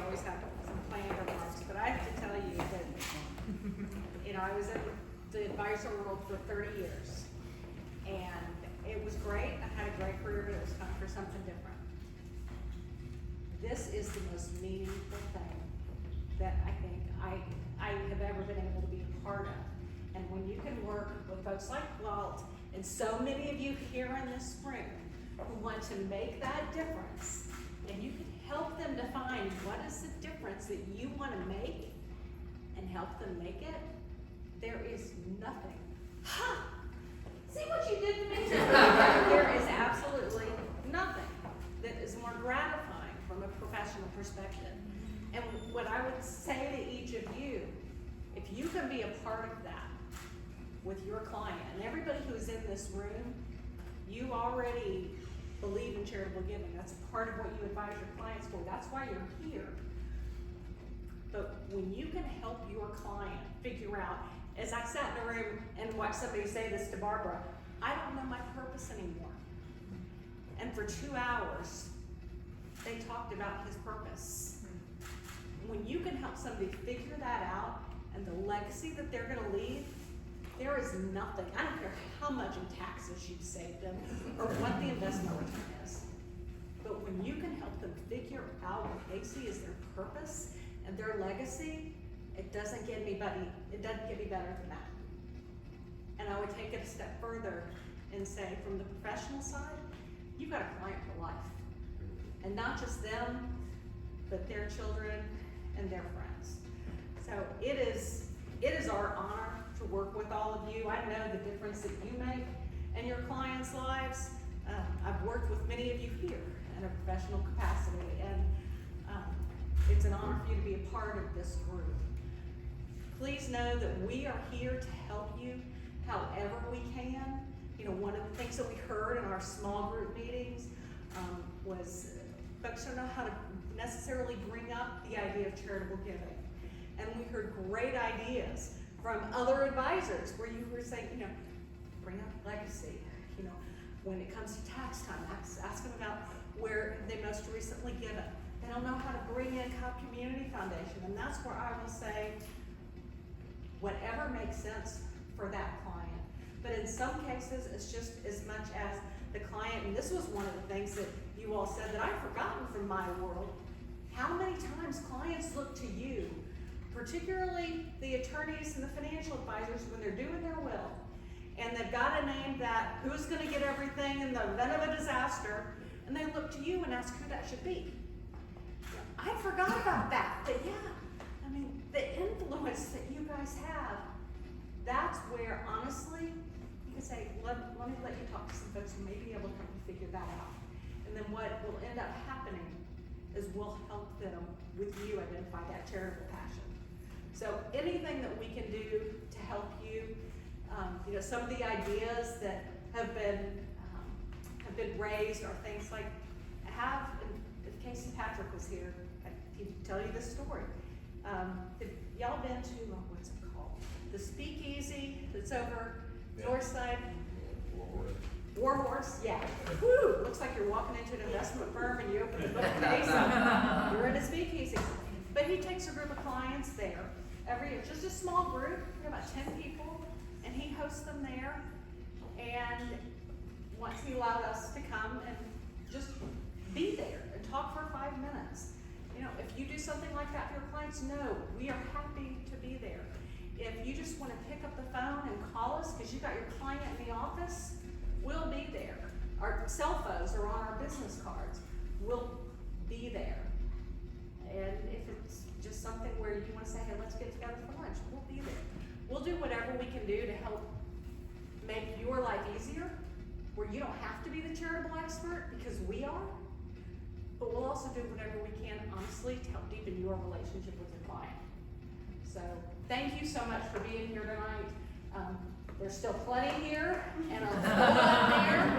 always have some planned remarks, but I have to tell you that, I was in the advisor world for 30 years, and it was great. I had a great career, but it was time for something different. This is the most meaningful thing that I think I have ever been able to be a part of. And when you can work with folks like Walt, and so many of you here in this room who want to make that difference, and you can help them define what is the difference that you want to make and help them make it, there is nothing. Ha! See what you did to me? There is absolutely nothing that is more gratifying from a professional perspective. And what I would say to each of you, if you can be a part of that with your client, and everybody who's in this room, you already believe in charitable giving. That's a part of what you advise your clients for. That's why you're here. But when you can help your client figure out, as I sat in a room and watched somebody say this to Barbara, I don't know my purpose anymore. And for 2 hours, they talked about his purpose. When you can help somebody figure that out and the legacy that they're gonna leave, there is nothing, I don't care how much in taxes you've saved them or what the investment return is. But when you can help them figure out what they see as their purpose and their legacy, it doesn't get any better than that. And I would take it a step further and say, from the professional side, you've got a client for life. And not just them, but their children and their friends. So it is our honor to work with all of you. I know the difference that you make in your clients' lives. I've worked with many of you here in a professional capacity, and it's an honor for you to be a part of this group. Please know that we are here to help you however we can. One of the things that we heard in our small group meetings was folks don't know how to necessarily bring up the idea of charitable giving. And we heard great ideas from other advisors where you were saying, bring up legacy. When it comes to tax time, ask them about where they most recently given. They don't know how to bring in Cobb Community Foundation, and that's where I will say, whatever makes sense for that client. But in some cases, it's just as much as the client, and this was one of the things that you all said that I've forgotten from my world, how many times clients look to you, particularly the attorneys and the financial advisors, when they're doing their will, and they've got a name that who's gonna get everything in the event of a disaster, and they look to you and ask who that should be. I forgot about that, but yeah, the influence that you guys have, that's where, honestly, you can say, let me let you talk to some folks who may be able to help you figure that out. And then what will end up happening is we'll help them with you identify that charitable passion. So anything that we can do to help you, some of the ideas that have been raised are things like, if Casey Patrick was here, he'd tell you this story. Have y'all been to, what's it called? The Speakeasy that's over north side? Warhorse, yeah. Woo! Looks like you're walking into an investment firm and you open the bookcase and you're in a speakeasy. But he takes a group of clients there every year, just a small group, about 10 people, and he hosts them there. And once he allowed us to come and just be there and talk for 5 minutes. If you do something like that for your clients, no, we are happy to be there. If you just want to pick up the phone and call us because you got your client in the office, we'll be there. Our cell phones are on our business cards. We'll be there. And if it's just something where you want to say, hey, let's get together for lunch, we'll be there. We'll do whatever we can do to help make your life easier, where you don't have to be the charitable expert because we are. But we'll also do whatever we can, honestly, to help deepen your relationship with your client. So thank you so much for being here tonight. There's still plenty here, and a whole lot there.